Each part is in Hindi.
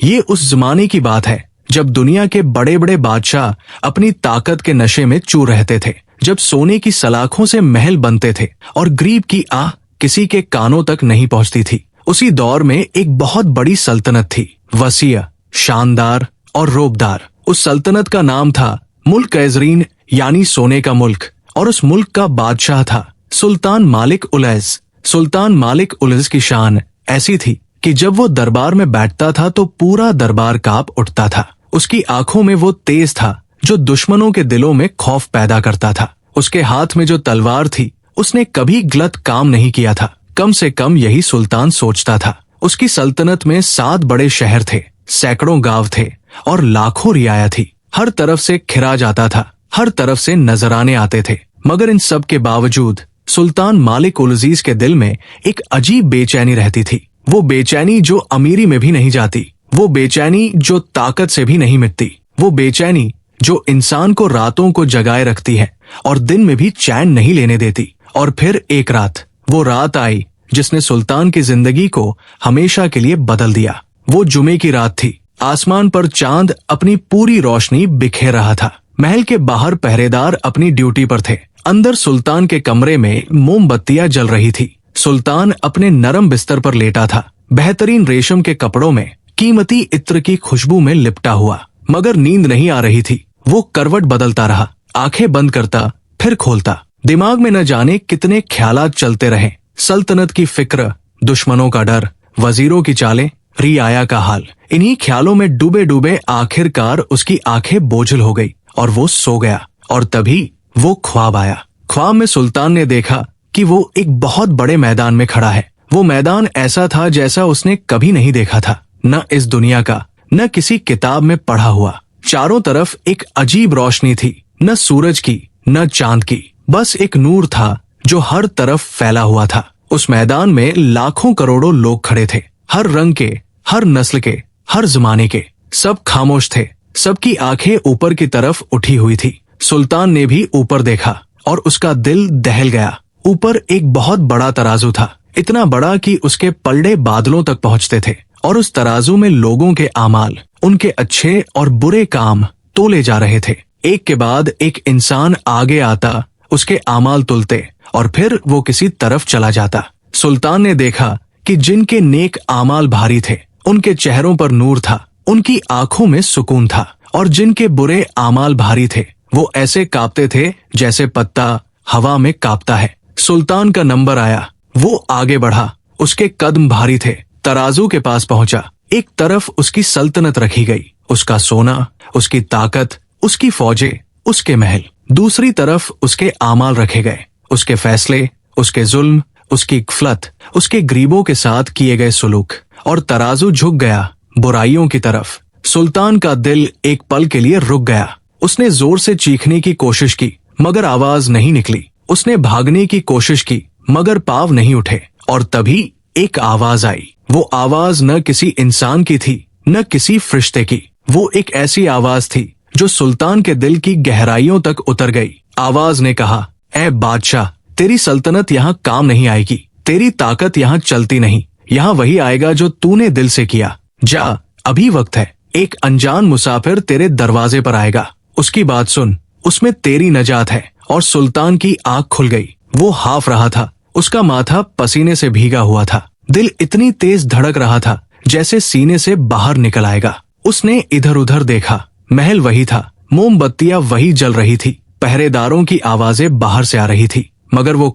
ये उस जमाने की बात है जब दुनिया के बड़े बड़े बादशाह अपनी ताकत के नशे में चूर रहते थे, जब सोने की सलाखों से महल बनते थे और गरीब की आह किसी के कानों तक नहीं पहुंचती थी। उसी दौर में एक बहुत बड़ी सल्तनत थी, वसीय, शानदार और रोबदार। उस सल्तनत का नाम था मुल्क कैज़रीन, यानी सोने का मुल्क, और उस मुल्क का बादशाह था सुल्तान मालिक उलैज़। सुल्तान मालिक उलैज़ की शान ऐसी थी कि जब वो दरबार में बैठता था तो पूरा दरबार कांप उठता था। उसकी आंखों में वो तेज था जो दुश्मनों के दिलों में खौफ पैदा करता था। उसके हाथ में जो तलवार थी उसने कभी गलत काम नहीं किया था, कम से कम यही सुल्तान सोचता था। उसकी सल्तनत में 7 बड़े शहर थे, सैकड़ों गांव थे और लाखों रियाया थी। हर तरफ से खिरा जाता था, हर तरफ से नजराने आते थे। मगर इन सब के बावजूद सुल्तान मालिक उलजीज के दिल में एक अजीब बेचैनी रहती थी। वो बेचैनी जो अमीरी में भी नहीं जाती, वो बेचैनी जो ताकत से भी नहीं मिटती, वो बेचैनी जो इंसान को रातों को जगाए रखती है और दिन में भी चैन नहीं लेने देती। और फिर एक रात, वो रात आई जिसने सुल्तान की जिंदगी को हमेशा के लिए बदल दिया। वो जुमे की रात थी। आसमान पर चांद अपनी पूरी रोशनी बिखेर रहा था। महल के बाहर पहरेदार अपनी ड्यूटी पर थे। अंदर सुल्तान के कमरे में मोमबत्तियां जल रही थी। सुल्तान अपने नरम बिस्तर पर लेटा था, बेहतरीन रेशम के कपड़ों में, कीमती इत्र की खुशबू में लिपटा हुआ। मगर नींद नहीं आ रही थी। वो करवट बदलता रहा, आंखें बंद करता फिर खोलता। दिमाग में न जाने कितने ख्यालात चलते रहे। सल्तनत की फिक्र, दुश्मनों का डर, वजीरों की चालें, रियाया का हाल। इन्हीं ख्यालों में डूबे डूबे आखिरकार उसकी आंखें बोझल हो गई और वो सो गया। और तभी वो ख्वाब आया। ख्वाब में सुल्तान ने देखा कि वो एक बहुत बड़े मैदान में खड़ा है। वो मैदान ऐसा था जैसा उसने कभी नहीं देखा था, न इस दुनिया का, न किसी किताब में पढ़ा हुआ। चारों तरफ एक अजीब रोशनी थी, न सूरज की न चांद की, बस एक नूर था जो हर तरफ फैला हुआ था। उस मैदान में लाखों करोड़ों लोग खड़े थे, हर रंग के, हर नस्ल के, हर जमाने के। सब खामोश थे, सबकी आंखें ऊपर की तरफ उठी हुई थी। सुल्तान ने भी ऊपर देखा और उसका दिल दहल गया। ऊपर एक बहुत बड़ा तराजू था, इतना बड़ा कि उसके पलड़े बादलों तक पहुंचते थे और उस तराजू में लोगों के आमाल, उनके अच्छे और बुरे काम तोले जा रहे थे। एक के बाद एक इंसान आगे आता, उसके आमाल तुलते और फिर वो किसी तरफ चला जाता। सुल्तान ने देखा कि जिनके नेक आमाल भारी थे उनके चेहरों पर नूर था, उनकी आंखों में सुकून था, और जिनके बुरे आमाल भारी थे वो ऐसे कांपते थे जैसे पत्ता हवा में कांपता है। सुल्तान का नंबर आया, वो आगे बढ़ा, उसके कदम भारी थे। तराजू के पास पहुंचा। एक तरफ उसकी सल्तनत रखी गई, उसका सोना, उसकी ताकत, उसकी फौजें, उसके महल। दूसरी तरफ उसके आमाल रखे गए, उसके फैसले, उसके जुल्म, उसकी गफलत, उसके गरीबों के साथ किए गए सुलूक। और तराजू झुक गया बुराइयों की तरफ। सुल्तान का दिल एक पल के लिए रुक गया। उसने जोर से चीखने की कोशिश की मगर आवाज नहीं निकली। उसने भागने की कोशिश की मगर पांव नहीं उठे। और तभी एक आवाज आई। वो आवाज न किसी इंसान की थी, न किसी फरिश्ते की। वो एक ऐसी आवाज थी जो सुल्तान के दिल की गहराइयों तक उतर गई। आवाज ने कहा, ऐ बादशाह, तेरी सल्तनत यहाँ काम नहीं आएगी, तेरी ताकत यहाँ चलती नहीं, यहाँ वही आएगा जो तूने दिल से किया। जा, अभी वक्त है। एक अनजान मुसाफिर तेरे दरवाजे पर आएगा, उसकी बात सुन, उसमें तेरी नजात है। और सुल्तान की आंख खुल गई। वो हाफ रहा था, उसका माथा पसीने से भीगा हुआ था, दिल इतनी तेज धड़क रहा था जैसे सीने से बाहर निकल आएगा। उसने इधर उधर देखा, महल वही था, मोमबत्तियां वही जल रही थी, पहरेदारों की आवाजें बाहर से आ रही थी। मगर वो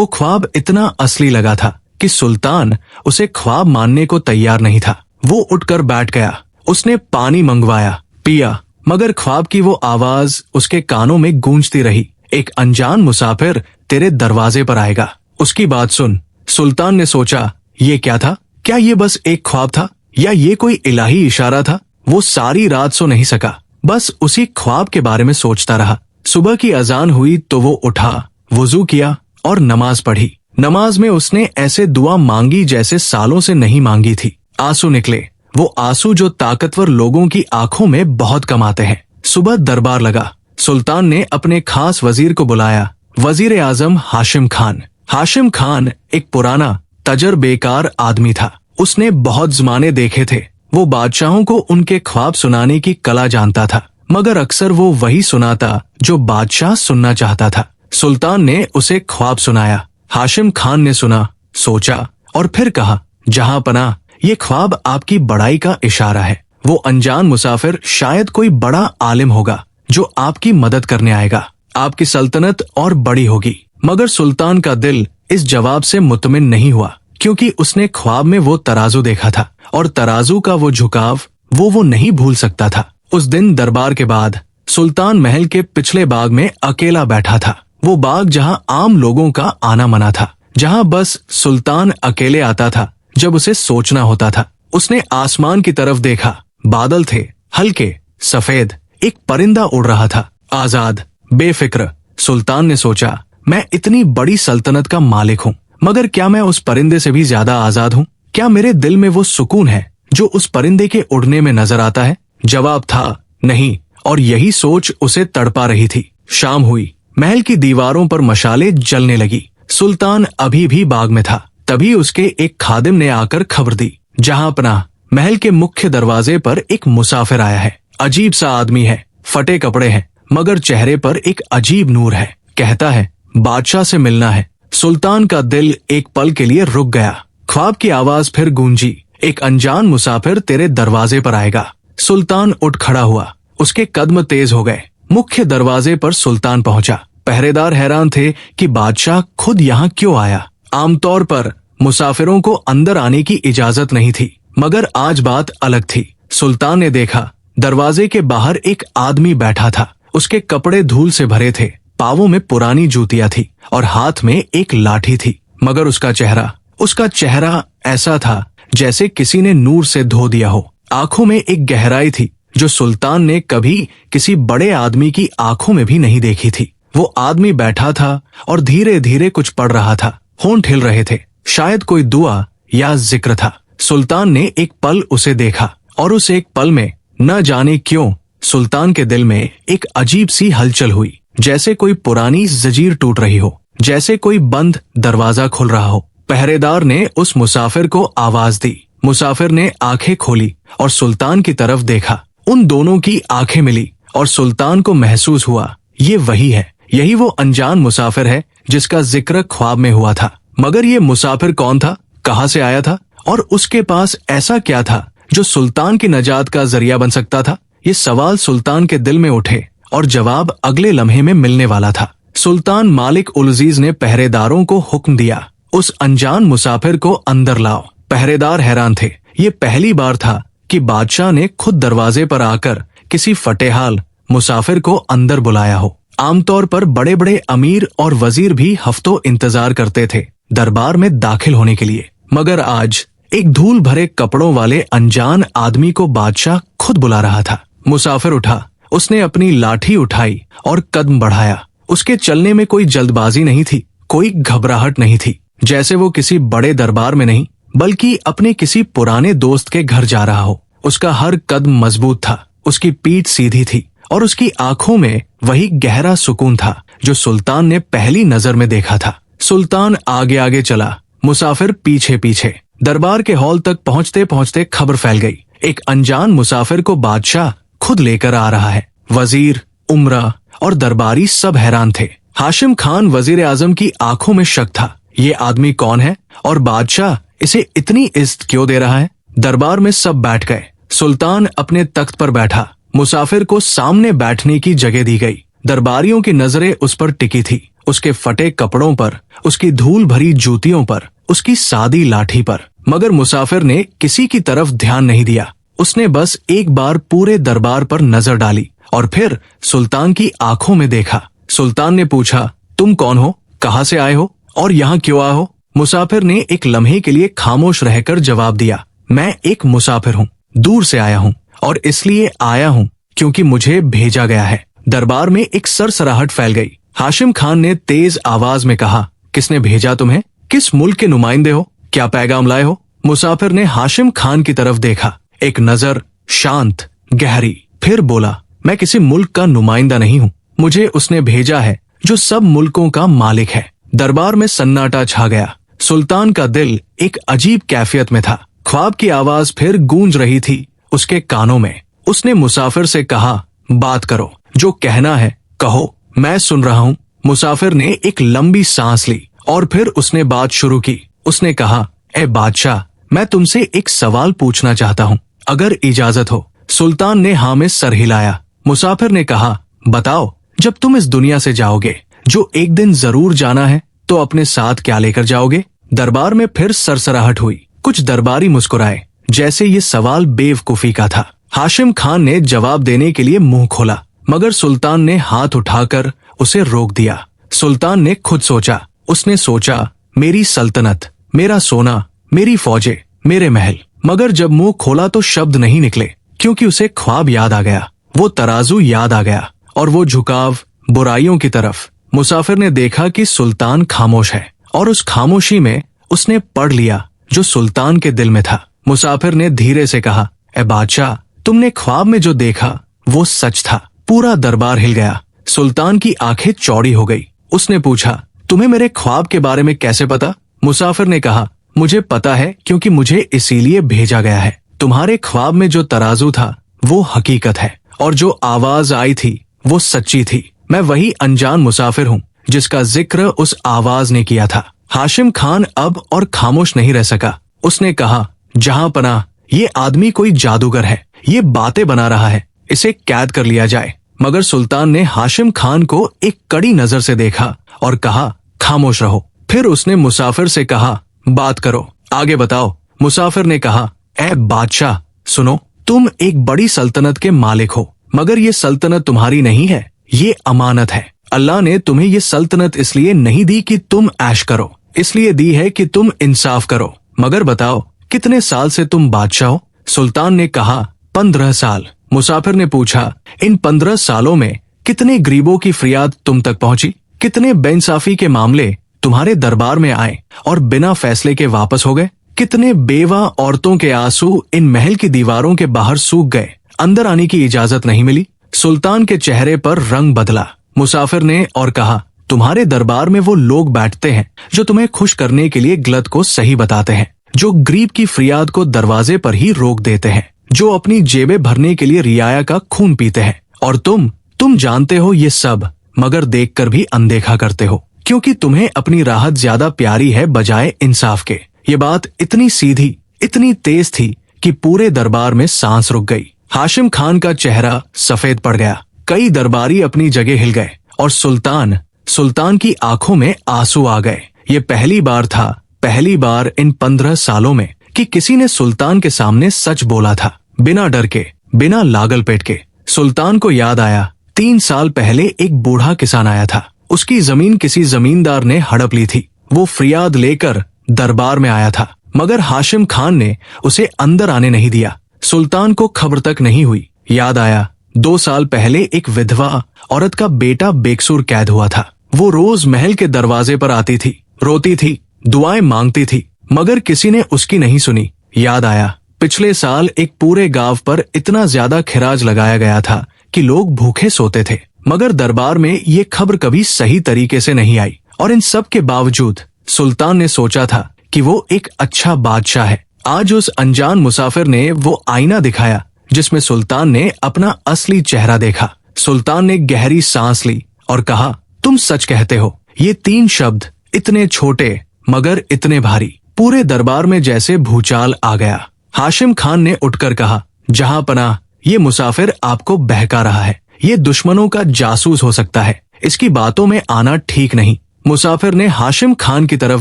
ख्वाब इतना असली लगा था कि सुल्तान उसे ख्वाब मानने को तैयार नहीं था। वो उठकर बैठ गया, उसने पानी मंगवाया, पिया, मगर ख्वाब की वो आवाज उसके कानों में गूंजती रही। एक अनजान मुसाफिर तेरे दरवाजे पर आएगा, उसकी बात सुन। सुल्तान ने सोचा, ये क्या था? क्या ये बस एक ख्वाब था या ये कोई इलाही इशारा था? वो सारी रात सो नहीं सका, बस उसी ख्वाब के बारे में सोचता रहा। सुबह की अजान हुई तो वो उठा, वुजू किया और नमाज पढ़ी। नमाज में उसने ऐसे दुआ मांगी जैसे सालों से नहीं मांगी थी। आंसू निकले, वो आंसू जो ताकतवर लोगों की आंखों में बहुत कम आते हैं। सुबह दरबार लगा। सुल्तान ने अपने खास वजीर को बुलाया, वजीर आजम हाशिम खान। हाशिम खान एक पुराना तजर्बेकार आदमी था। उसने बहुत जमाने देखे थे, वो बादशाहों को उनके ख्वाब सुनाने की कला जानता था, मगर अक्सर वो वही सुनाता जो बादशाह सुनना चाहता था। सुल्तान ने उसे ख्वाब सुनाया। हाशिम खान ने सुना, सोचा और फिर कहा, जहां पनाह, ये ख्वाब आपकी बड़ाई का इशारा है। वो अनजान मुसाफिर शायद कोई बड़ा आलिम होगा जो आपकी मदद करने आएगा। आपकी सल्तनत और बड़ी होगी। मगर सुल्तान का दिल इस जवाब से मुतमिन नहीं हुआ, क्योंकि उसने ख्वाब में वो तराजू देखा था और तराजू का वो झुकाव वो नहीं भूल सकता था। उस दिन दरबार के बाद सुल्तान महल के पिछले बाग में अकेला बैठा था। वो बाग जहां आम लोगों का आना मना था, जहां बस सुल्तान अकेले आता था जब उसे सोचना होता था। उसने आसमान की तरफ देखा। बादल थे, हल्के सफेद। एक परिंदा उड़ रहा था, आजाद, बेफिक्र। सुल्तान ने सोचा, मैं इतनी बड़ी सल्तनत का मालिक हूँ, मगर क्या मैं उस परिंदे से भी ज्यादा आजाद हूँ? क्या मेरे दिल में वो सुकून है जो उस परिंदे के उड़ने में नजर आता है? जवाब था नहीं, और यही सोच उसे तड़पा रही थी। शाम हुई। महल की दीवारों पर मशालें जलने लगी। सुल्तान अभी भी बाग में था। तभी उसके एक खादिम ने आकर खबर दी, जहां पनाह, महल के मुख्य दरवाजे पर एक मुसाफिर आया है। अजीब सा आदमी है, फटे कपड़े हैं, मगर चेहरे पर एक अजीब नूर है। कहता है, बादशाह से मिलना है। सुल्तान का दिल एक पल के लिए रुक गया। ख्वाब की आवाज फिर गूंजी, एक अनजान मुसाफिर तेरे दरवाजे पर आएगा। सुल्तान उठ खड़ा हुआ। उसके कदम तेज हो गए। मुख्य दरवाजे पर सुल्तान पहुंचा। पहरेदार हैरान थे कि बादशाह खुद यहाँ क्यों आया। आमतौर पर मुसाफिरों को अंदर आने की इजाजत नहीं थी, मगर आज बात अलग थी। सुल्तान ने देखा, दरवाजे के बाहर एक आदमी बैठा था। उसके कपड़े धूल से भरे थे, पावों में पुरानी जूतियां थी और हाथ में एक लाठी थी। मगर उसका चेहरा ऐसा था जैसे किसी ने नूर से धो दिया हो। आंखों में एक गहराई थी जो सुल्तान ने कभी किसी बड़े आदमी की आंखों में भी नहीं देखी थी। वो आदमी बैठा था और धीरे धीरे कुछ पढ़ रहा था। होंठ हिल रहे थे, शायद कोई दुआ या जिक्र था। सुल्तान ने एक पल उसे देखा और उस एक पल में न जाने क्यों सुल्तान के दिल में एक अजीब सी हलचल हुई, जैसे कोई पुरानी जंजीर टूट रही हो, जैसे कोई बंद दरवाजा खुल रहा हो। पहरेदार ने उस मुसाफिर को आवाज दी। मुसाफिर ने आंखें खोली और सुल्तान की तरफ देखा। उन दोनों की आंखें मिली और सुल्तान को महसूस हुआ, ये वही है, यही वो अनजान मुसाफिर है जिसका जिक्र ख्वाब में हुआ था। मगर ये मुसाफिर कौन था, कहाँ से आया था और उसके पास ऐसा क्या था जो सुल्तान की नजात का जरिया बन सकता था? ये सवाल सुल्तान के दिल में उठे और जवाब अगले लम्हे में मिलने वाला था। सुल्तान मालिक उल अजीज ने पहरेदारों को हुक्म दिया, उस अनजान मुसाफिर को अंदर लाओ। पहरेदार हैरान थे। ये पहली बार था कि बादशाह ने खुद दरवाजे पर आकर किसी फटेहाल मुसाफिर को अंदर बुलाया हो। आमतौर पर बड़े बड़े अमीर और वजीर भी हफ्तों इंतजार करते थे दरबार में दाखिल होने के लिए, मगर आज एक धूल भरे कपड़ों वाले अनजान आदमी को बादशाह खुद बुला रहा था। मुसाफिर उठा, उसने अपनी लाठी उठाई और कदम बढ़ाया। उसके चलने में कोई जल्दबाजी नहीं थी, कोई घबराहट नहीं थी, जैसे वो किसी बड़े दरबार में नहीं बल्कि अपने किसी पुराने दोस्त के घर जा रहा हो। उसका हर कदम मजबूत था, उसकी पीठ सीधी थी और उसकी आंखों में वही गहरा सुकून था जो सुल्तान ने पहली नजर में देखा था। सुल्तान आगे आगे चला, मुसाफिर पीछे पीछे। दरबार के हॉल तक पहुंचते पहुंचते खबर फैल गई, एक अनजान मुसाफिर को बादशाह खुद लेकर आ रहा है। वजीर, उमरा और दरबारी सब हैरान थे। हाशिम खान वजीर आजम की आंखों में शक था, ये आदमी कौन है और बादशाह इसे इतनी इज्जत क्यों दे रहा है? दरबार में सब बैठ गए। सुल्तान अपने तख्त पर बैठा। मुसाफिर को सामने बैठने की जगह दी गई। दरबारियों की नजरें उस पर टिकी थी, उसके फटे कपड़ों पर, उसकी धूल भरी जूतियों पर, उसकी सादी लाठी पर। मगर मुसाफिर ने किसी की तरफ ध्यान नहीं दिया। उसने बस एक बार पूरे दरबार पर नजर डाली और फिर सुल्तान की आंखों में देखा। सुल्तान ने पूछा, तुम कौन हो, कहाँ से आए हो और यहाँ क्यों आए हो? मुसाफिर ने एक लम्हे के लिए खामोश रहकर जवाब दिया, मैं एक मुसाफिर हूँ, दूर से आया हूँ और इसलिए आया हूँ क्योंकि मुझे भेजा गया है। दरबार में एक सरसराहट फैल गई। हाशिम खान ने तेज आवाज में कहा, किसने भेजा तुम्हें? किस मुल्क के नुमाइंदे हो? क्या पैगाम लाए हो? मुसाफिर ने हाशिम खान की तरफ देखा, एक नजर शांत, गहरी। फिर बोला, मैं किसी मुल्क का नुमाइंदा नहीं हूँ, मुझे उसने भेजा है जो सब मुल्कों का मालिक है। दरबार में सन्नाटा छा गया। सुल्तान का दिल एक अजीब कैफियत में था। ख्वाब की आवाज फिर गूंज रही थी उसके कानों में। उसने मुसाफिर से कहा, बात करो, जो कहना है कहो, मैं सुन रहा हूँ। मुसाफिर ने एक लंबी सांस ली और फिर उसने बात शुरू की। उसने कहा, ए बादशाह, मैं तुमसे एक सवाल पूछना चाहता हूँ, अगर इजाजत हो। सुल्तान ने हाँ में सर हिलाया। मुसाफिर ने कहा, बताओ, जब तुम इस दुनिया से जाओगे, जो एक दिन जरूर जाना है, तो अपने साथ क्या लेकर जाओगे? दरबार में फिर सरसराहट हुई। कुछ दरबारी मुस्कुराए, जैसे ये सवाल बेवकूफी का था। हाशिम खान ने जवाब देने के लिए मुंह खोला, मगर सुल्तान ने हाथ उठाकर उसे रोक दिया। सुल्तान ने खुद सोचा। उसने सोचा, मेरी सल्तनत, मेरा सोना, मेरी फौजें, मेरे महल। मगर जब मुंह खोला तो शब्द नहीं निकले, क्योंकि उसे ख्वाब याद आ गया, वो तराजू याद आ गया और वो झुकाव बुराइयों की तरफ। मुसाफिर ने देखा कि सुल्तान खामोश है और उस खामोशी में उसने पढ़ लिया जो सुल्तान के दिल में था। मुसाफिर ने धीरे से कहा, ए बादशाह, तुमने ख्वाब में जो देखा वो सच था। पूरा दरबार हिल गया। सुल्तान की आंखें चौड़ी हो गई। उसने पूछा, तुम्हें मेरे ख्वाब के बारे में कैसे पता? मुसाफिर ने कहा, मुझे पता है, क्योंकि मुझे इसीलिए भेजा गया है। तुम्हारे ख्वाब में जो तराजू था वो हकीकत है और जो आवाज आई थी वो सच्ची थी। मैं वही अनजान मुसाफिर हूँ जिसका जिक्र उस आवाज ने किया था। हाशिम खान अब और खामोश नहीं रह सका। उसने कहा, जहां पनाह, ये आदमी कोई जादूगर है, ये बातें बना रहा है, इसे कैद कर लिया जाए। मगर सुल्तान ने हाशिम खान को एक कड़ी नजर से देखा और कहा, खामोश रहो। फिर उसने मुसाफिर से कहा, बात करो, आगे बताओ। मुसाफिर ने कहा, ए बादशाह, सुनो, तुम एक बड़ी सल्तनत के मालिक हो, मगर ये सल्तनत तुम्हारी नहीं है, ये अमानत है। अल्लाह ने तुम्हें ये सल्तनत इसलिए नहीं दी कि तुम ऐश करो, इसलिए दी है कि तुम इंसाफ करो। मगर बताओ, कितने साल से तुम बादशाह हो? सुल्तान ने कहा, 15 साल। मुसाफिर ने पूछा, इन 15 सालों में कितने गरीबों की फरियाद तुम तक पहुंची? कितने बेइंसाफी के मामले तुम्हारे दरबार में आए और बिना फैसले के वापस हो गए? कितने बेवा औरतों के आंसू इन महल की दीवारों के बाहर सूख गए, अंदर आने की इजाजत नहीं मिली? सुल्तान के चेहरे पर रंग बदला। मुसाफिर ने और कहा, तुम्हारे दरबार में वो लोग बैठते हैं जो तुम्हें खुश करने के लिए गलत को सही बताते हैं, जो गरीब की फरियाद को दरवाजे पर ही रोक देते हैं, जो अपनी जेबें भरने के लिए रियाया का खून पीते हैं। और तुम जानते हो ये सब, मगर देखकर भी अनदेखा करते हो, क्योंकि तुम्हें अपनी राहत ज्यादा प्यारी है बजाय इंसाफ के। ये बात इतनी सीधी, इतनी तेज थी कि पूरे दरबार में सांस रुक गई। हाशिम खान का चेहरा सफेद पड़ गया। कई दरबारी अपनी जगह हिल गए और सुल्तान की आंखों में आंसू आ गए। ये पहली बार इन 15 सालों में कि किसी ने सुल्तान के सामने सच बोला था, बिना डर के, बिना लागल पेट के। सुल्तान को याद आया, 3 साल पहले एक बूढ़ा किसान आया था। उसकी जमीन किसी जमींदार ने हड़प ली थी। वो फरियाद लेकर दरबार में आया था, मगर हाशिम खान ने उसे अंदर आने नहीं दिया। सुल्तान को खबर तक नहीं हुई। याद आया, 2 साल पहले एक विधवा औरत का बेटा बेकसूर कैद हुआ था। वो रोज महल के दरवाजे पर आती थी, रोती थी, दुआएं मांगती थी, मगर किसी ने उसकी नहीं सुनी। याद आया, पिछले साल एक पूरे गांव पर इतना ज्यादा खिराज लगाया गया था कि लोग भूखे सोते थे, मगर दरबार में ये खबर कभी सही तरीके से नहीं आई। और इन सब के बावजूद सुल्तान ने सोचा था कि वो एक अच्छा बादशाह है। आज उस अनजान मुसाफिर ने वो आईना दिखाया जिसमें सुल्तान ने अपना असली चेहरा देखा। सुल्तान ने गहरी सांस ली और कहा, तुम सच कहते हो। ये 3 शब्द इतने छोटे मगर इतने भारी, पूरे दरबार में जैसे भूचाल आ गया। हाशिम खान ने उठकर कहा, जहां पनाह, ये मुसाफिर आपको बहका रहा है, ये दुश्मनों का जासूस हो सकता है, इसकी बातों में आना ठीक नहीं। मुसाफिर ने हाशिम खान की तरफ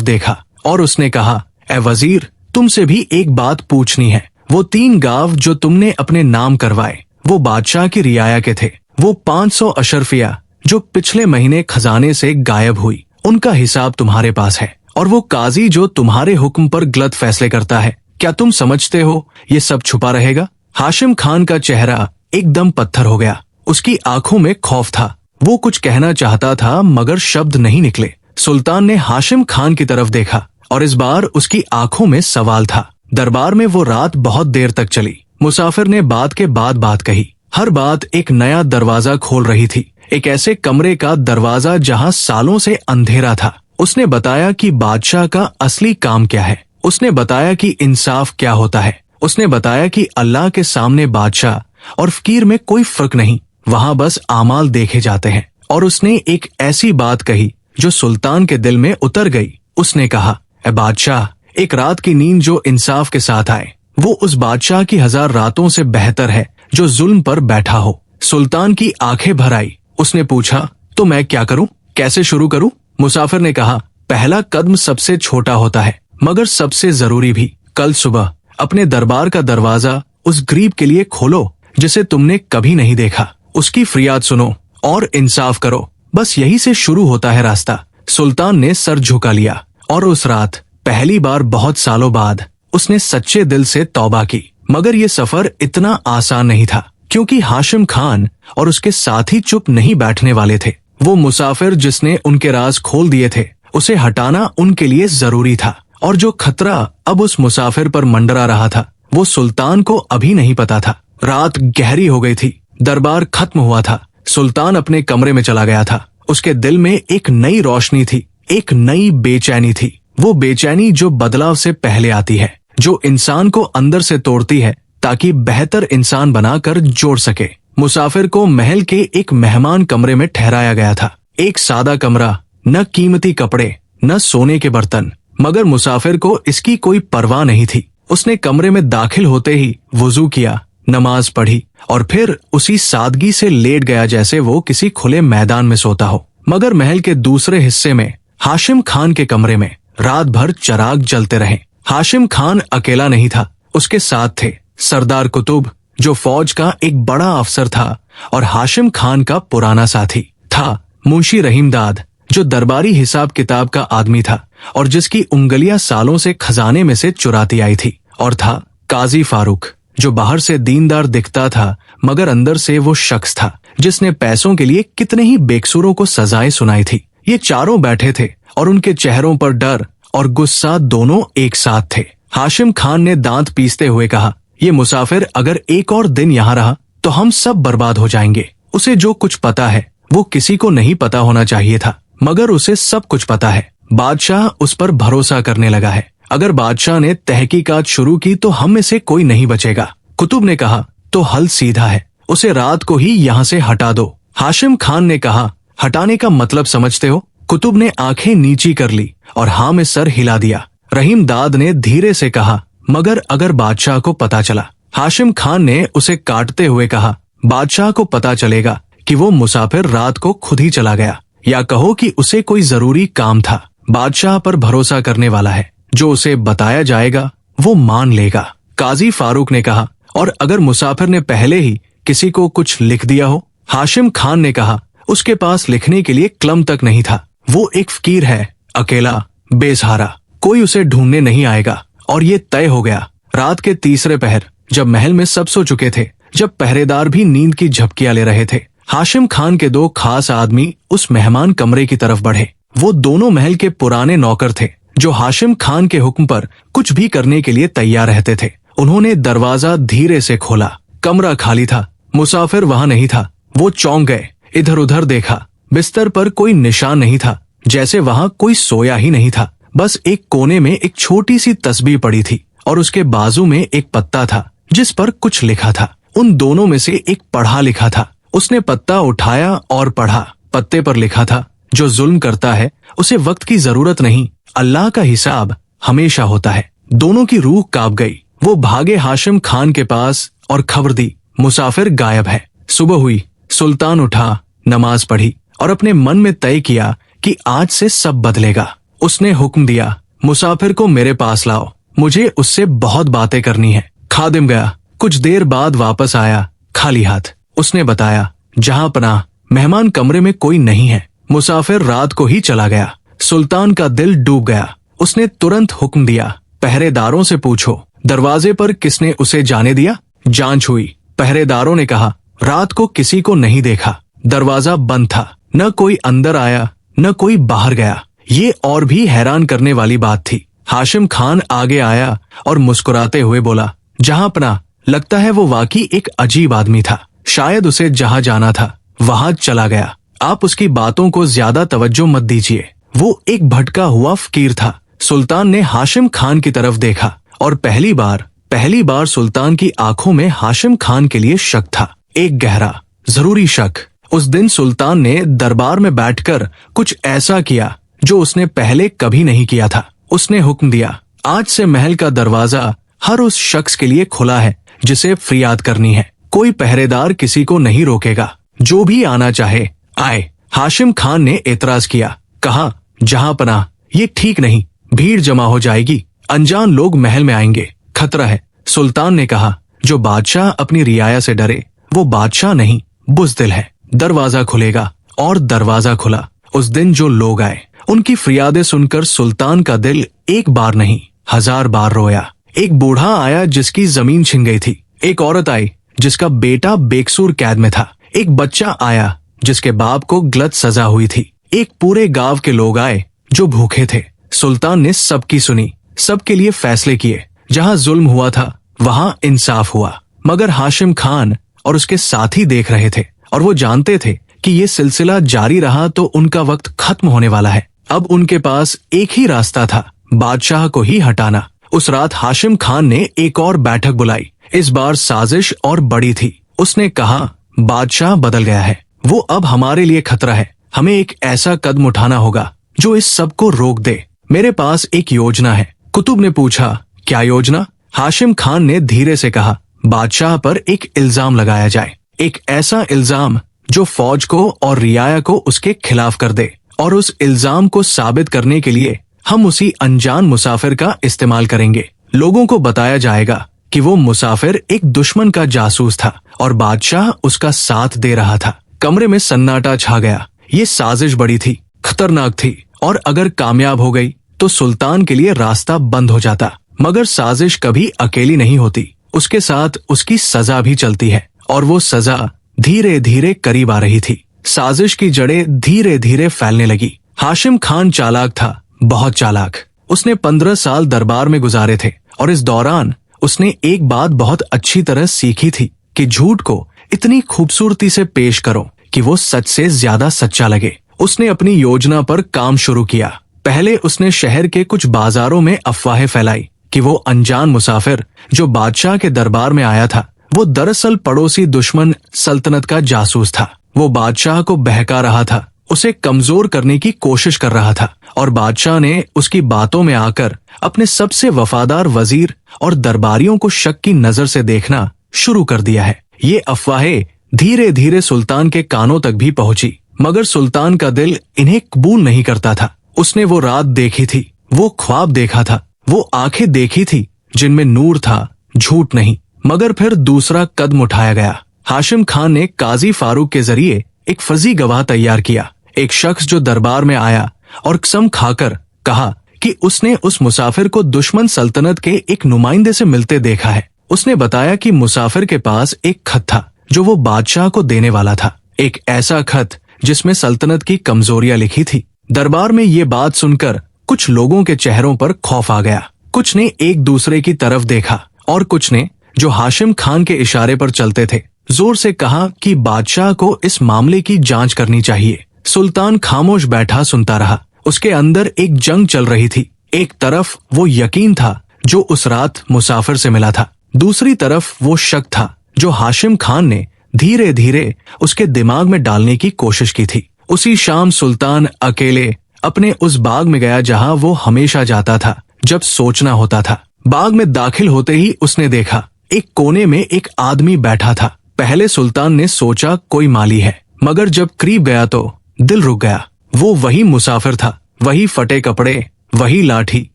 देखा और उसने कहा, ए वजीर, तुमसे भी एक बात पूछनी है। वो 3 गांव जो तुमने अपने नाम करवाए, वो बादशाह की रियाया के थे। वो 500 अशरफिया जो पिछले महीने खजाने से गायब हुई, उनका हिसाब तुम्हारे पास है। और वो काजी जो तुम्हारे हुक्म पर गलत फैसले करता है, क्या तुम समझते हो ये सब छुपा रहेगा? हाशिम खान का चेहरा एकदम पत्थर हो गया। उसकी आंखों में खौफ था। वो कुछ कहना चाहता था मगर शब्द नहीं निकले। सुल्तान ने हाशिम खान की तरफ देखा और इस बार उसकी आंखों में सवाल था। दरबार में वो रात बहुत देर तक चली। मुसाफिर ने बात के बाद बात कही। हर बात एक नया दरवाजा खोल रही थी, एक ऐसे कमरे का दरवाजा जहां सालों से अंधेरा था। उसने बताया कि बादशाह का असली काम क्या है, उसने बताया कि इंसाफ क्या होता है। उसने बताया कि अल्लाह के सामने बादशाह और फकीर में कोई फर्क नहीं, वहां बस आमाल देखे जाते हैं। और उसने एक ऐसी बात कही जो सुल्तान के दिल में उतर गई। उसने कहा, ए बादशाह, एक रात की नींद जो इंसाफ के साथ आए वो उस बादशाह की 1000 रातों से बेहतर है जो जुल्म पर बैठा हो। सुल्तान की आंखें भर आई। उसने पूछा, तो मैं क्या करूं, कैसे शुरू करूं? मुसाफिर ने कहा, पहला कदम सबसे छोटा होता है मगर सबसे जरूरी भी। कल सुबह अपने दरबार का दरवाजा उस गरीब के लिए खोलो जिसे तुमने कभी नहीं देखा। उसकी फरियाद सुनो और इंसाफ करो। बस यही से शुरू होता है रास्ता। सुल्तान ने सर झुका लिया और उस रात पहली बार बहुत सालों बाद उसने सच्चे दिल से तौबा की। मगर ये सफर इतना आसान नहीं था, क्योंकि हाशिम खान और उसके साथी चुप नहीं बैठने वाले थे। वो मुसाफिर जिसने उनके राज खोल दिए थे, उसे हटाना उनके लिए जरूरी था। और जो खतरा अब उस मुसाफिर पर मंडरा रहा था वो सुल्तान को अभी नहीं पता था। रात गहरी हो गई थी, दरबार खत्म हुआ था। सुल्तान अपने कमरे में चला गया था। उसके दिल में एक नई रोशनी थी, एक नई बेचैनी थी। वो बेचैनी जो बदलाव से पहले आती है, जो इंसान को अंदर से तोड़ती है ताकि बेहतर इंसान बनाकर जोड़ सके। मुसाफिर को महल के एक मेहमान कमरे में ठहराया गया था। एक सादा कमरा, न कीमती कपड़े न सोने के बर्तन, मगर मुसाफिर को इसकी कोई परवाह नहीं थी। उसने कमरे में दाखिल होते ही वुजू किया, नमाज पढ़ी और फिर उसी सादगी से लेट गया जैसे वो किसी खुले मैदान में सोता हो। मगर महल के दूसरे हिस्से में हाशिम खान के कमरे में रात भर चिराग जलते रहे। हाशिम खान अकेला नहीं था, उसके साथ थे सरदार कुतुब जो फौज का एक बड़ा अफसर था, और हाशिम खान का पुराना साथी था मुंशी रहीमदाद जो दरबारी हिसाब किताब का आदमी था और जिसकी उंगलियां सालों से खजाने में से चुराती आई थी। और था काजी फारूक जो बाहर से दीनदार दिखता था मगर अंदर से वो शख्स था जिसने पैसों के लिए कितने ही बेकसूरों को सजाएं सुनाई थी। ये चारों बैठे थे और उनके चेहरों पर डर और गुस्सा दोनों एक साथ थे। हाशिम खान ने दांत पीसते हुए कहा, ये मुसाफिर अगर एक और दिन यहाँ रहा तो हम सब बर्बाद हो जाएंगे। उसे जो कुछ पता है वो किसी को नहीं पता होना चाहिए था, मगर उसे सब कुछ पता है। बादशाह उस पर भरोसा करने लगा है। अगर बादशाह ने तहकीकात शुरू की तो हम में से कोई नहीं बचेगा। कुतुब ने कहा, तो हल सीधा है, उसे रात को ही यहाँ से हटा दो। हाशिम खान ने कहा, हटाने का मतलब समझते हो? कुतुब ने आंखें नीची कर ली और हाँ में सर हिला दिया। रहीमदाद ने धीरे से कहा, मगर अगर बादशाह को पता चला? हाशिम खान ने उसे काटते हुए कहा, बादशाह को पता चलेगा कि वो मुसाफिर रात को खुद ही चला गया, या कहो कि उसे कोई जरूरी काम था। बादशाह पर भरोसा करने वाला है, जो उसे बताया जाएगा वो मान लेगा। काजी फारूक ने कहा, और अगर मुसाफिर ने पहले ही किसी को कुछ लिख दिया हो? हाशिम खान ने कहा, उसके पास लिखने के लिए कलम तक नहीं था। वो एक फकीर है, अकेला, बेसहारा, कोई उसे ढूंढने नहीं आएगा। और ये तय हो गया। रात के तीसरे पहर, जब महल में सब सो चुके थे, जब पहरेदार भी नींद की झपकियां ले रहे थे, हाशिम खान के दो खास आदमी उस मेहमान कमरे की तरफ बढ़े। वो दोनों महल के पुराने नौकर थे जो हाशिम खान के हुक्म पर कुछ भी करने के लिए तैयार रहते थे। उन्होंने दरवाजा धीरे से खोला। कमरा खाली था, मुसाफिर वहां नहीं था। वो चौंक गए, इधर उधर देखा। बिस्तर पर कोई निशान नहीं था, जैसे वहां कोई सोया ही नहीं था। बस एक कोने में एक छोटी सी तस्बीह पड़ी थी और उसके बाजू में एक पत्ता था जिस पर कुछ लिखा था। उन दोनों में से एक पढ़ा लिखा था। उसने पत्ता उठाया और पढ़ा। पत्ते पर लिखा था, जो जुल्म करता है उसे वक्त की जरूरत नहीं, अल्लाह का हिसाब हमेशा होता है। दोनों की रूह कांप गई। वो भागे हाशिम खान के पास और खबर दी, मुसाफिर गायब है। सुबह हुई, सुल्तान उठा, नमाज पढ़ी और अपने मन में तय किया कि आज से सब बदलेगा। उसने हुक्म दिया, मुसाफिर को मेरे पास लाओ, मुझे उससे बहुत बातें करनी है। खादिम गया, कुछ देर बाद वापस आया खाली हाथ। उसने बताया, जहां पनाह, मेहमान कमरे में कोई नहीं है। मुसाफिर रात को ही चला गया। सुल्तान का दिल डूब गया। उसने तुरंत हुक्म दिया, पहरेदारों से पूछो दरवाजे पर किसने उसे जाने दिया। जांच हुई। पहरेदारों ने कहा, रात को किसी को नहीं देखा, दरवाजा बंद था, न कोई अंदर आया न कोई बाहर गया। ये और भी हैरान करने वाली बात थी। हाशिम खान आगे आया और मुस्कुराते हुए बोला, जहां पनाह, लगता है वो वाकई एक अजीब आदमी था। शायद उसे जहां जाना था वहां चला गया। आप उसकी बातों को ज्यादा तवज्जो मत दीजिए। वो एक भटका हुआ फकीर था सुल्तान ने हाशिम खान की तरफ देखा और पहली बार सुल्तान की आंखों में हाशिम खान के लिए शक था, एक गहरा जरूरी शक। उस दिन सुल्तान ने दरबार में बैठकर कुछ ऐसा किया जो उसने पहले कभी नहीं किया था। उसने हुक्म दिया, आज से महल का दरवाजा हर उस शख्स के लिए खुला है जिसे फरियाद करनी है। कोई पहरेदार किसी को नहीं रोकेगा, जो भी आना चाहे आए। हाशिम खान ने एतराज किया, कहा, जहां पनाह, ये ठीक नहीं, भीड़ जमा हो जाएगी, अनजान लोग महल में आएंगे, खतरा है। सुल्तान ने कहा, जो बादशाह अपनी रियाया से डरे वो बादशाह नहीं, बुज़दिल है। दरवाजा खुलेगा। और दरवाजा खुला। उस दिन जो लोग आए उनकी फरियादें सुनकर सुल्तान का दिल एक बार नहीं 1000 बार रोया। एक बूढ़ा आया जिसकी जमीन छिन गई थी, एक औरत आई जिसका बेटा बेकसूर कैद में था, एक बच्चा आया जिसके बाप को गलत सजा हुई थी, एक पूरे गांव के लोग आए जो भूखे थे। सुल्तान ने सबकी सुनी, सबके लिए फैसले किए। जहां जुल्म हुआ था वहां इंसाफ हुआ। मगर हाशिम खान और उसके साथी देख रहे थे और वो जानते थे कि ये सिलसिला जारी रहा तो उनका वक्त खत्म होने वाला है। अब उनके पास एक ही रास्ता था, बादशाह को ही हटाना। उस रात हाशिम खान ने एक और बैठक बुलाई। इस बार साजिश और बड़ी थी। उसने कहा, बादशाह बदल गया है, वो अब हमारे लिए खतरा है। हमें एक ऐसा कदम उठाना होगा जो इस सब को रोक दे। मेरे पास एक योजना है। कुतुब ने पूछा, क्या योजना? हाशिम खान ने धीरे से कहा, बादशाह पर एक इल्जाम लगाया जाए, एक ऐसा इल्जाम जो फौज को और रियाया को उसके खिलाफ कर दे। और उस इल्जाम को साबित करने के लिए हम उसी अनजान मुसाफिर का इस्तेमाल करेंगे। लोगों को बताया जाएगा कि वो मुसाफिर एक दुश्मन का जासूस था और बादशाह उसका साथ दे रहा था। कमरे में सन्नाटा छा गया। ये साजिश बड़ी थी, खतरनाक थी और अगर कामयाब हो गई तो सुल्तान के लिए रास्ता बंद हो जाता। मगर साजिश कभी अकेली नहीं होती, उसके साथ उसकी सजा भी चलती है और वो सजा धीरे धीरे करीब आ रही थी। साजिश की जड़ें धीरे धीरे फैलने लगी। हाशिम खान चालाक था, बहुत चालाक। उसने 15 साल दरबार में गुजारे थे और इस दौरान उसने एक बात बहुत अच्छी तरह सीखी थी कि झूठ को इतनी खूबसूरती से पेश करो कि वो सच से ज्यादा सच्चा लगे। उसने अपनी योजना पर काम शुरू किया। पहले उसने शहर के कुछ बाजारों में अफवाहें फैलाई कि वो अनजान मुसाफिर जो बादशाह के दरबार में आया था वो दरअसल पड़ोसी दुश्मन सल्तनत का जासूस था। वो बादशाह को बहका रहा था, उसे कमजोर करने की कोशिश कर रहा था और बादशाह ने उसकी बातों में आकर अपने सबसे वफादार वजीर और दरबारियों को शक की नजर से देखना शुरू कर दिया है। ये अफवाहें धीरे धीरे सुल्तान के कानों तक भी पहुंची, मगर सुल्तान का दिल इन्हें कबूल नहीं करता था। उसने वो रात देखी थी, वो ख्वाब देखा था, वो आंखें देखी थी जिनमें नूर था, झूठ नहीं। मगर फिर दूसरा कदम उठाया गया। हाशिम खान ने काजी फारूक के जरिए एक फर्जी गवाह तैयार किया, एक शख्स जो दरबार में आया और कसम खाकर कहा कि उसने उस मुसाफिर को दुश्मन सल्तनत के एक नुमाइंदे से मिलते देखा है। उसने बताया कि मुसाफिर के पास एक खत था जो वो बादशाह को देने वाला था, एक ऐसा खत जिसमें सल्तनत की कमजोरियां लिखी थी। दरबार में ये बात सुनकर कुछ लोगों के चेहरों पर खौफ आ गया। कुछ ने एक दूसरे की तरफ देखा और कुछ ने, जो हाशिम खान के इशारे पर चलते थे, जोर से कहा कि बादशाह को इस मामले की जांच करनी चाहिए। सुल्तान खामोश बैठा सुनता रहा। उसके अंदर एक जंग चल रही थी। एक तरफ वो यकीन था जो उस रात मुसाफिर से मिला था, दूसरी तरफ वो शक था जो हाशिम खान ने धीरे धीरे उसके दिमाग में डालने की कोशिश की थी। उसी शाम सुल्तान अकेले अपने उस बाग में गया जहां वो हमेशा जाता था जब सोचना होता था। बाग में दाखिल होते ही उसने देखा एक कोने में एक आदमी बैठा था। पहले सुल्तान ने सोचा कोई माली है, मगर जब करीब गया तो दिल रुक गया। वो वही मुसाफिर था, वही फटे कपड़े, वही लाठी,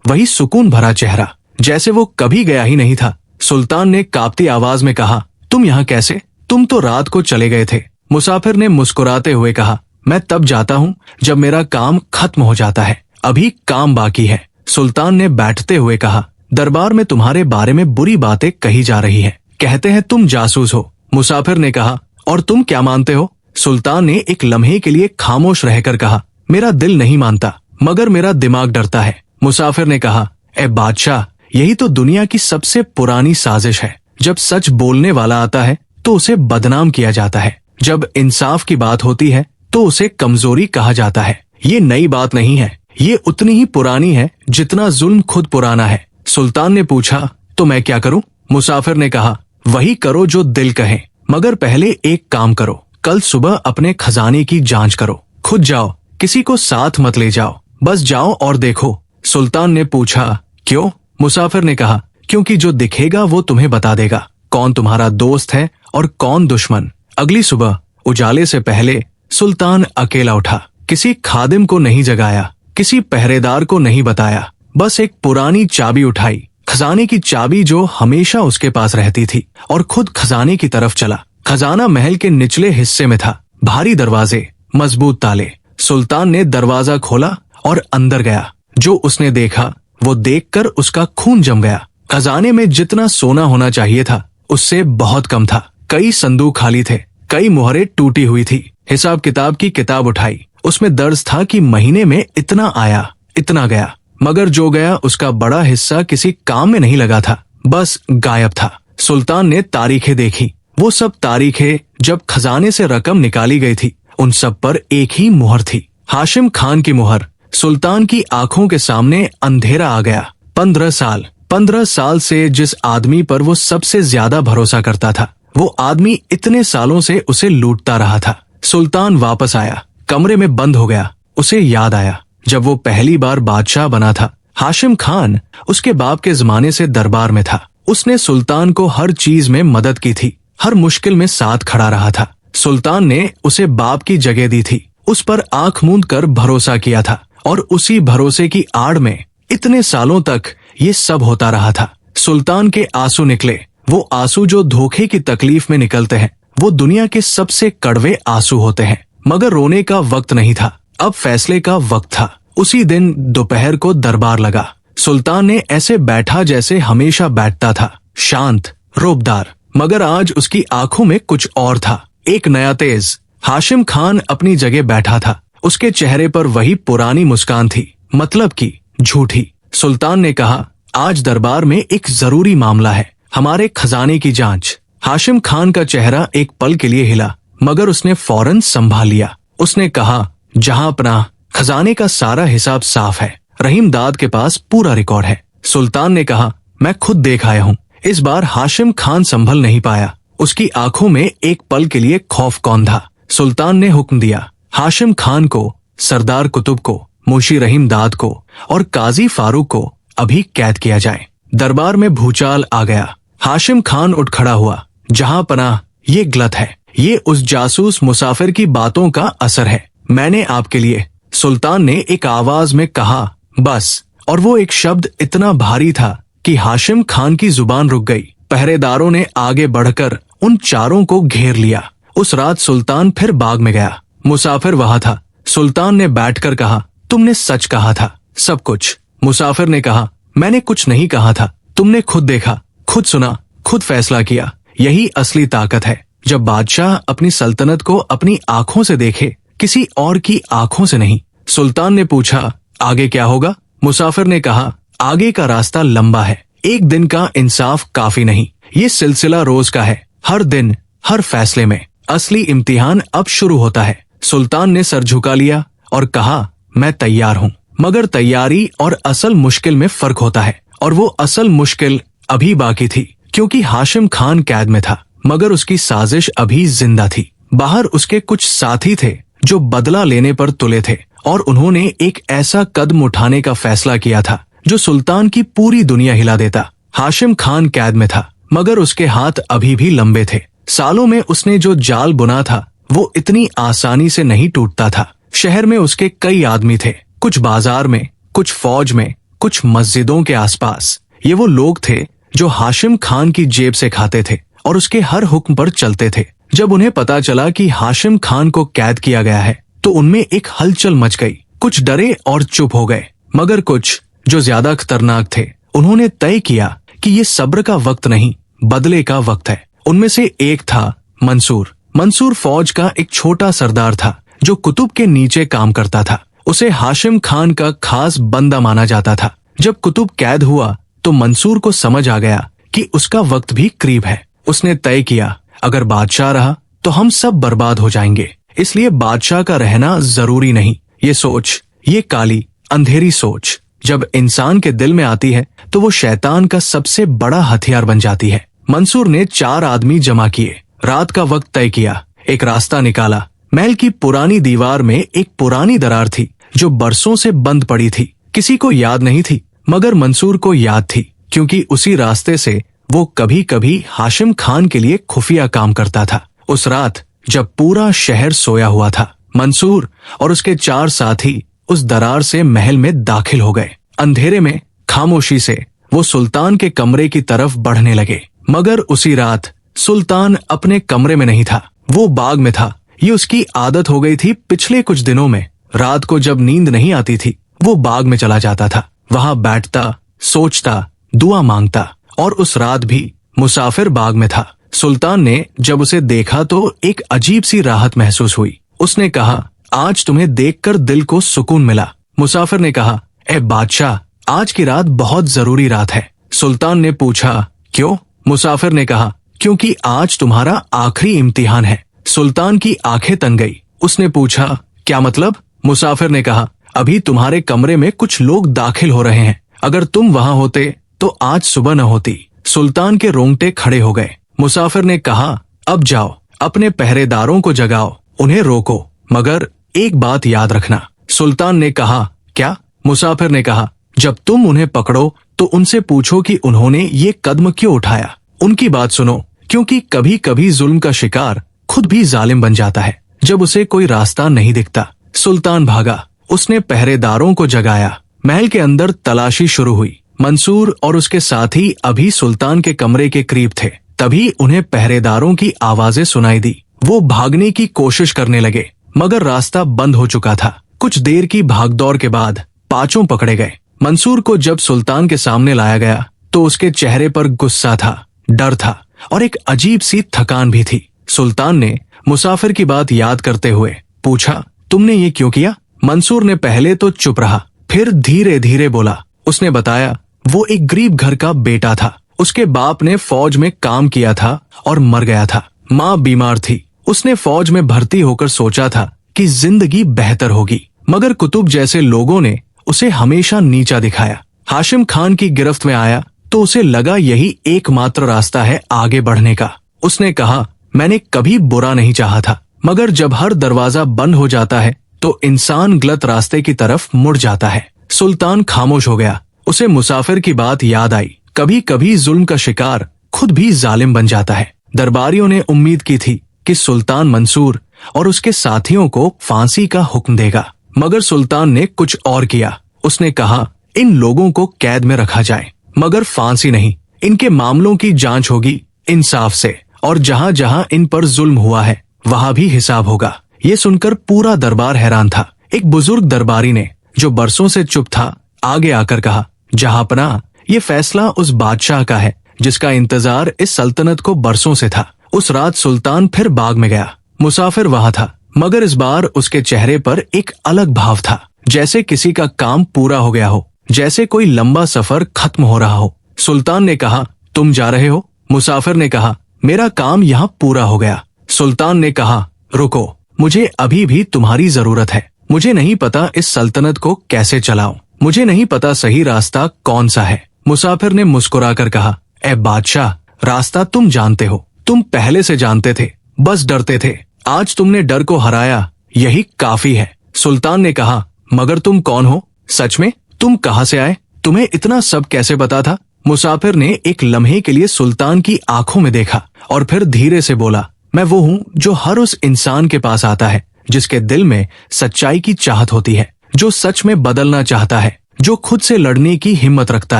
वही सुकून भरा चेहरा, जैसे वो कभी गया ही नहीं था। सुल्तान ने कांपती आवाज में कहा, तुम यहाँ कैसे? तुम तो रात को चले गए थे। मुसाफिर ने मुस्कुराते हुए कहा, मैं तब जाता हूँ जब मेरा काम खत्म हो जाता है, अभी काम बाकी है। सुल्तान ने बैठते हुए कहा, दरबार में तुम्हारे बारे में बुरी बातें कही जा रही हैं, कहते हैं तुम जासूस हो। मुसाफिर ने कहा, और तुम क्या मानते हो? सुल्तान ने एक लम्हे के लिए खामोश रहकर कहा, मेरा दिल नहीं मानता, मगर मेरा दिमाग डरता है। मुसाफिर ने कहा, ए बादशाह, यही तो दुनिया की सबसे पुरानी साजिश है। जब सच बोलने वाला आता है तो उसे बदनाम किया जाता है, जब इंसाफ की बात होती है तो उसे कमजोरी कहा जाता है। ये नई बात नहीं है, ये उतनी ही पुरानी है जितना जुल्म खुद पुराना है। सुल्तान ने पूछा, तो मैं क्या करूं? मुसाफिर ने कहा, वही करो जो दिल कहे, मगर पहले एक काम करो, कल सुबह अपने खजाने की जांच करो। खुद जाओ, किसी को साथ मत ले जाओ, बस जाओ और देखो। सुल्तान ने पूछा, क्यों? मुसाफिर ने कहा, क्योंकि जो दिखेगा वो तुम्हें बता देगा कौन तुम्हारा दोस्त है और कौन दुश्मन। अगली सुबह उजाले से पहले सुल्तान अकेला उठा। किसी खादिम को नहीं जगाया, किसी पहरेदार को नहीं बताया, बस एक पुरानी चाबी उठाई, खजाने की चाबी जो हमेशा उसके पास रहती थी, और खुद खजाने की तरफ चला। खजाना महल के निचले हिस्से में था, भारी दरवाजे, मजबूत ताले। सुल्तान ने दरवाजा खोला और अंदर गया। जो उसने देखा वो देखकर उसका खून जम गया। खजाने में जितना सोना होना चाहिए था उससे बहुत कम था। कई संदूक खाली थे, कई मुहरें टूटी हुई थी। हिसाब किताब की किताब उठाई, उसमें दर्ज था कि महीने में इतना आया, इतना गया, मगर जो गया उसका बड़ा हिस्सा किसी काम में नहीं लगा था, बस गायब था। सुल्तान ने तारीखें देखी, वो सब तारीखें जब खजाने से रकम निकाली गई थी, उन सब पर एक ही मुहर थी, हाशिम खान की मुहर। सुल्तान की आंखों के सामने अंधेरा आ गया। 15 साल से जिस आदमी पर वो सबसे ज्यादा भरोसा करता था, वो आदमी इतने सालों से उसे लूटता रहा था। सुल्तान वापस आया, कमरे में बंद हो गया। उसे याद आया जब वो पहली बार बादशाह बना था, हाशिम खान उसके बाप के जमाने से दरबार में था। उसने सुल्तान को हर चीज में मदद की थी, हर मुश्किल में साथ खड़ा रहा था। सुल्तान ने उसे बाप की जगह दी थी, उस पर आंख मूंद कर भरोसा किया था, और उसी भरोसे की आड़ में इतने सालों तक ये सब होता रहा था। सुल्तान के आंसू निकले, वो आंसू जो धोखे की तकलीफ में निकलते हैं, वो दुनिया के सबसे कड़वे आंसू होते हैं। मगर रोने का वक्त नहीं था, अब फैसले का वक्त था। उसी दिन दोपहर को दरबार लगा। सुल्तान ने ऐसे बैठा जैसे हमेशा बैठता था, शांत, रोबदार, मगर आज उसकी आंखों में कुछ और था, एक नया तेज। हाशिम खान अपनी जगह बैठा था, उसके चेहरे पर वही पुरानी मुस्कान थी, मतलब की झूठी। सुल्तान ने कहा, आज दरबार में एक जरूरी मामला है, हमारे खजाने की जांच। हाशिम खान का चेहरा एक पल के लिए हिला, मगर उसने फौरन संभाल लिया। उसने कहा, जहां अपना खजाने का सारा हिसाब साफ है, रहीम दाद के पास पूरा रिकॉर्ड है। सुल्तान ने कहा, मैं खुद देख आया हूँ। इस बार हाशिम खान संभल नहीं पाया, उसकी आंखों में एक पल के लिए खौफ कौंधा। सुल्तान ने हुक्म दिया, हाशिम खान को, सरदार कुतुब को, मुंशी रहीम दाद को और काजी फारूक को अभी कैद किया जाए। दरबार में भूचाल आ गया। हाशिम खान उठ खड़ा हुआ, जहां पनाह, ये गलत है, ये उस जासूस मुसाफिर की बातों का असर है, मैंने आपके लिए। सुल्तान ने एक आवाज में कहा, बस, और वो एक शब्द इतना भारी था कि हाशिम खान की जुबान रुक गई। पहरेदारों ने आगे बढ़कर उन चारों को घेर लिया। उस रात सुल्तान फिर बाग में गया। मुसाफिर वहां था। सुल्तान ने बैठकर कहा, तुमने सच कहा था, सब कुछ। मुसाफिर ने कहा, मैंने कुछ नहीं कहा था, तुमने खुद देखा, खुद सुना, खुद फैसला किया। यही असली ताकत है, जब बादशाह अपनी सल्तनत को अपनी आंखों से देखे, किसी और की आंखों से नहीं। सुल्तान ने पूछा, आगे क्या होगा? मुसाफिर ने कहा, आगे का रास्ता लंबा है, एक दिन का इंसाफ काफी नहीं, ये सिलसिला रोज का है, हर दिन, हर फैसले में। असली इम्तिहान अब शुरू होता है। सुल्तान ने सर झुका लिया और कहा, मैं तैयार हूँ, मगर तैयारी और असल मुश्किल में फर्क होता है, और वो असल मुश्किल अभी बाकी थी, क्योंकि हाशिम खान कैद में था, मगर उसकी साजिश अभी जिंदा थी। बाहर उसके कुछ साथी थे जो बदला लेने पर तुले थे, और उन्होंने एक ऐसा कदम उठाने का फैसला किया था जो सुल्तान की पूरी दुनिया हिला देता। हाशिम खान कैद में था, मगर उसके हाथ अभी भी लंबे थे। सालों में उसने जो जाल बुना था वो इतनी आसानी से नहीं टूटता था। शहर में उसके कई आदमी थे, कुछ बाजार में, कुछ फौज में, कुछ मस्जिदों के आसपास। ये वो लोग थे जो हाशिम खान की जेब से खाते थे और उसके हर हुक्म पर चलते थे। जब उन्हें पता चला कि हाशिम खान को कैद किया गया है तो उनमें एक हलचल मच गई। कुछ डरे और चुप हो गए, मगर कुछ जो ज्यादा खतरनाक थे, उन्होंने तय किया कि ये सब्र का वक्त नहीं, बदले का वक्त है। उनमें से एक था मंसूर। मंसूर फौज का एक छोटा सरदार था जो कुतुब के नीचे काम करता था। उसे हाशिम खान का खास बंदा माना जाता था। जब कुतुब कैद हुआ तो मंसूर को समझ आ गया कि उसका वक्त भी करीब है। उसने तय किया, अगर बादशाह रहा तो हम सब बर्बाद हो जाएंगे, इसलिए बादशाह का रहना जरूरी नहीं। ये सोच, ये काली अंधेरी सोच जब इंसान के दिल में आती है तो वो शैतान का सबसे बड़ा हथियार बन जाती है। मंसूर ने 4 आदमी जमा किए, रात का वक्त तय किया, एक रास्ता निकाला। महल की पुरानी दीवार में एक पुरानी दरार थी जो बरसों से बंद पड़ी थी। किसी को याद नहीं थी, मगर मंसूर को याद थी, क्योंकि उसी रास्ते से वो कभी कभी हाशिम खान के लिए खुफिया काम करता था। उस रात जब पूरा शहर सोया हुआ था, मंसूर और उसके 4 साथी उस दरार से महल में दाखिल हो गए। अंधेरे में खामोशी से वो सुल्तान के कमरे की तरफ बढ़ने लगे, मगर उसी रात सुल्तान अपने कमरे में नहीं था, वो बाग में था। ये उसकी आदत हो गई थी। पिछले कुछ दिनों में रात को जब नींद नहीं आती थी, वो बाग में चला जाता था, वहां बैठता, सोचता, दुआ मांगता। और उस रात भी मुसाफिर बाग में था। सुल्तान ने जब उसे देखा तो एक अजीब सी राहत महसूस हुई। उसने कहा, आज तुम्हें देखकर दिल को सुकून मिला। मुसाफिर ने कहा, ए बादशाह, आज की रात बहुत जरूरी रात है। सुल्तान ने पूछा, क्यों? मुसाफिर ने कहा, क्योंकि आज तुम्हारा आखिरी इम्तिहान है। सुल्तान की आंखें तन गई। उसने पूछा, क्या मतलब? मुसाफिर ने कहा, अभी तुम्हारे कमरे में कुछ लोग दाखिल हो रहे हैं। अगर तुम वहां होते तो आज सुबह न होती। सुल्तान के रोंगटे खड़े हो गए। मुसाफिर ने कहा, अब जाओ, अपने पहरेदारों को जगाओ, उन्हें रोको, मगर एक बात याद रखना। सुल्तान ने कहा, क्या? मुसाफिर ने कहा, जब तुम उन्हें पकड़ो तो उनसे पूछो कि उन्होंने ये कदम क्यों उठाया। उनकी बात सुनो, क्योंकि कभी कभी जुल्म का शिकार खुद भी जालिम बन जाता है जब उसे कोई रास्ता नहीं दिखता। सुल्तान भागा। उसने पहरेदारों को जगाया। महल के अंदर तलाशी शुरू हुई। मंसूर और उसके साथी अभी सुल्तान के कमरे के करीब थे, तभी उन्हें पहरेदारों की आवाजें सुनाई दी। वो भागने की कोशिश करने लगे, मगर रास्ता बंद हो चुका था। कुछ देर की भागदौड़ के बाद पांचों पकड़े गए। मंसूर को जब सुल्तान के सामने लाया गया तो उसके चेहरे पर गुस्सा था, डर था और एक अजीब सी थकान भी थी। सुल्तान ने मुसाफिर की बात याद करते हुए पूछा, तुमने ये क्यों किया? मंसूर ने पहले तो चुप रहा, फिर धीरे धीरे बोला। उसने बताया, वो एक गरीब घर का बेटा था। उसके बाप ने फौज में काम किया था और मर गया था। माँ बीमार थी। उसने फौज में भर्ती होकर सोचा था कि जिंदगी बेहतर होगी, मगर कुतुब जैसे लोगों ने उसे हमेशा नीचा दिखाया। हाशिम खान की गिरफ्त में आया तो उसे लगा यही एकमात्र रास्ता है आगे बढ़ने का। उसने कहा, मैंने कभी बुरा नहीं चाहा था, मगर जब हर दरवाजा बंद हो जाता है तो इंसान गलत रास्ते की तरफ मुड़ जाता है। सुल्तान खामोश हो गया। उसे मुसाफिर की बात याद आई। कभी कभी जुल्म का शिकार खुद भी जालिम बन जाता है। दरबारियों ने उम्मीद की थी कि सुल्तान मंसूर और उसके साथियों को फांसी का हुक्म देगा, मगर सुल्तान ने कुछ और किया। उसने कहा, इन लोगों को कैद में रखा जाए, मगर फांसी नहीं। इनके मामलों की जांच होगी इंसाफ से, और जहां जहां इन पर जुल्म हुआ है वहां भी हिसाब होगा। ये सुनकर पूरा दरबार हैरान था। एक बुजुर्ग दरबारी ने, जो बरसों से चुप था, आगे आकर कहा, जहांपनाह, ये फैसला उस बादशाह का है जिसका इंतजार इस सल्तनत को बरसों से था। उस रात सुल्तान फिर बाग में गया। मुसाफिर वहां था, मगर इस बार उसके चेहरे पर एक अलग भाव था, जैसे किसी का काम पूरा हो गया हो, जैसे कोई लंबा सफर खत्म हो रहा हो। सुल्तान ने कहा, तुम जा रहे हो? मुसाफिर ने कहा, मेरा काम यहाँ पूरा हो गया। सुल्तान ने कहा, रुको, मुझे अभी भी तुम्हारी जरूरत है। मुझे नहीं पता इस सल्तनत को कैसे चलाऊं। मुझे नहीं पता सही रास्ता कौन सा है। मुसाफिर ने मुस्कुराकर कहा, ए बादशाह, रास्ता तुम जानते हो। तुम पहले से जानते थे, बस डरते थे। आज तुमने डर को हराया, यही काफी है। सुल्तान ने कहा, मगर तुम कौन हो? सच में तुम कहाँ से आए? तुम्हें इतना सब कैसे पता था? मुसाफिर ने एक लम्हे के लिए सुल्तान की आंखों में देखा और फिर धीरे से बोला, मैं वो हूँ जो हर उस इंसान के पास आता है जिसके दिल में सच्चाई की चाहत होती है, जो सच में बदलना चाहता है, जो खुद से लड़ने की हिम्मत रखता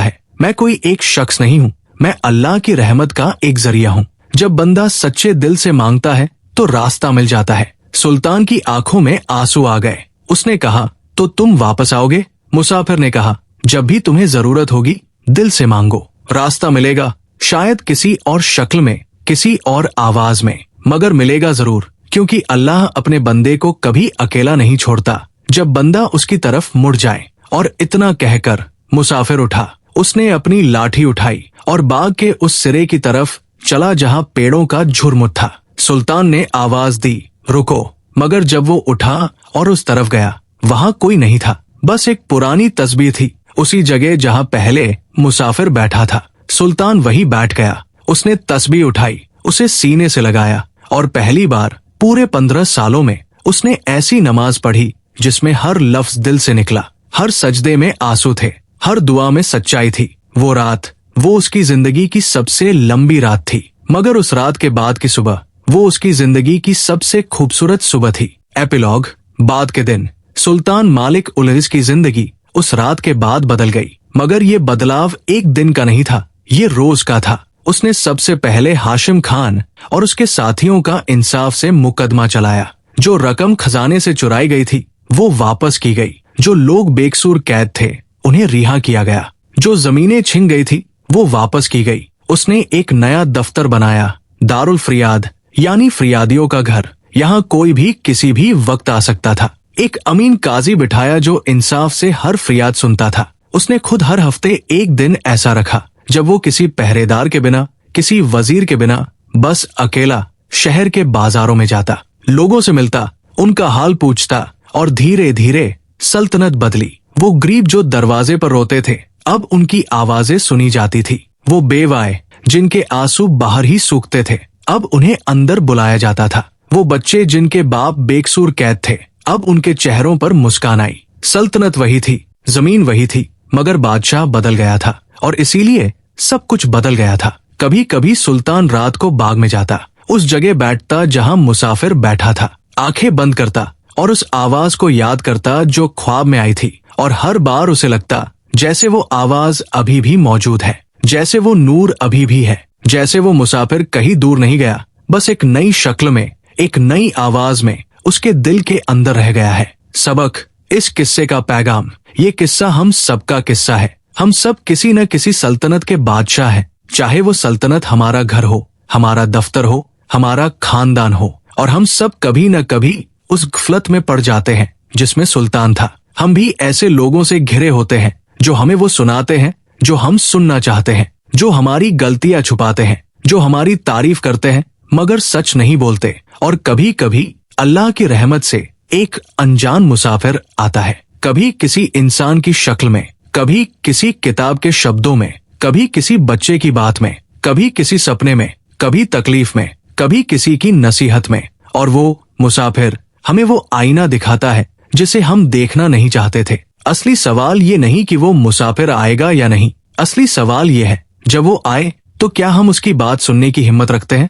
है। मैं कोई एक शख्स नहीं हूँ, मैं अल्लाह की रहमत का एक जरिया हूँ। जब बंदा सच्चे दिल से मांगता है तो रास्ता मिल जाता है। सुल्तान की आंखों में आंसू आ गए। उसने कहा, तो तुम वापस आओगे? मुसाफिर ने कहा, जब भी तुम्हें जरूरत होगी दिल से मांगो, रास्ता मिलेगा। शायद किसी और शक्ल में, किसी और आवाज में, मगर मिलेगा जरूर, क्योंकि अल्लाह अपने बंदे को कभी अकेला नहीं छोड़ता जब बंदा उसकी तरफ मुड़ जाए। और इतना कहकर मुसाफिर उठा। उसने अपनी लाठी उठाई और बाग के उस सिरे की तरफ चला जहां पेड़ों का झुरमुट था। सुल्तान ने आवाज दी, रुको, मगर जब वो उठा और उस तरफ गया, वहां कोई नहीं था। बस एक पुरानी तस्बीह थी, उसी जगह जहाँ पहले मुसाफिर बैठा था। सुल्तान वहीं बैठ गया। उसने तस्बीह उठाई, उसे सीने से लगाया और पहली बार पूरे 15 सालों में उसने ऐसी नमाज पढ़ी जिसमें हर लफ्ज दिल से निकला, हर सजदे में आंसू थे, हर दुआ में सच्चाई थी। वो रात, वो उसकी जिंदगी की सबसे लंबी रात थी, मगर उस रात के बाद की सुबह वो उसकी जिंदगी की सबसे खूबसूरत सुबह थी। एपिलॉग। बाद के दिन सुल्तान मालिक उल रिज़ की जिंदगी उस रात के बाद बदल गई, मगर ये बदलाव एक दिन का नहीं था, ये रोज का था। उसने सबसे पहले हाशिम खान और उसके साथियों का इंसाफ से मुकदमा चलाया। जो रकम खजाने से चुराई गई थी वो वापस की गई, जो लोग बेकसूर कैद थे उन्हें रिहा किया गया, जो जमीनें छिन गई थी वो वापस की गई। उसने एक नया दफ्तर बनाया, दारुल फरियाद, यानी फरियादियों का घर। यहाँ कोई भी किसी भी वक्त आ सकता था। एक अमीन काजी बिठाया जो इंसाफ से हर फरियाद सुनता था। उसने खुद हर हफ्ते एक दिन ऐसा रखा जब वो किसी पहरेदार के बिना, किसी वजीर के बिना, बस अकेला शहर के बाजारों में जाता, लोगों से मिलता, उनका हाल पूछता और धीरे धीरे सल्तनत बदली। वो गरीब जो दरवाजे पर रोते थे अब उनकी आवाजें सुनी जाती थी। वो बेवाए जिनके आंसू बाहर ही सूखते थे अब उन्हें अंदर बुलाया जाता था। वो बच्चे जिनके बाप बेकसूर कैद थे अब उनके चेहरों पर मुस्कान आई। सल्तनत वही थी, जमीन वही थी, मगर बादशाह बदल गया था और इसीलिए सब कुछ बदल गया था। कभी कभी सुल्तान रात को बाग में जाता, उस जगह बैठता जहां मुसाफिर बैठा था, आंखें बंद करता और उस आवाज को याद करता जो ख्वाब में आई थी, और हर बार उसे लगता जैसे वो आवाज अभी भी मौजूद है, जैसे वो नूर अभी भी है, जैसे वो मुसाफिर कहीं दूर नहीं गया, बस एक नई शक्ल में, एक नई आवाज में उसके दिल के अंदर रह गया है। सबक, इस किस्से का पैगाम, ये किस्सा हम सबका किस्सा है। हम सब किसी न किसी सल्तनत के बादशाह हैं, चाहे वो सल्तनत हमारा घर हो, हमारा दफ्तर हो, हमारा खानदान हो, और हम सब कभी न कभी उस गफलत में पड़ जाते हैं जिसमें सुल्तान था। हम भी ऐसे लोगों से घिरे होते हैं जो हमें वो सुनाते हैं जो हम सुनना चाहते हैं, जो हमारी गलतियां छुपाते हैं, जो हमारी तारीफ करते हैं मगर सच नहीं बोलते। और कभी कभी अल्लाह की रहमत से एक अनजान मुसाफिर आता है, कभी किसी इंसान की शक्ल में, कभी किसी किताब के शब्दों में, कभी किसी बच्चे की बात में, कभी किसी सपने में, कभी तकलीफ में, कभी किसी की नसीहत में। और वो मुसाफिर हमें वो आईना दिखाता है जिसे हम देखना नहीं चाहते थे। असली सवाल ये नहीं कि वो मुसाफिर आएगा या नहीं, असली सवाल ये है जब वो आए तो क्या हम उसकी बात सुनने की हिम्मत रखते हैं।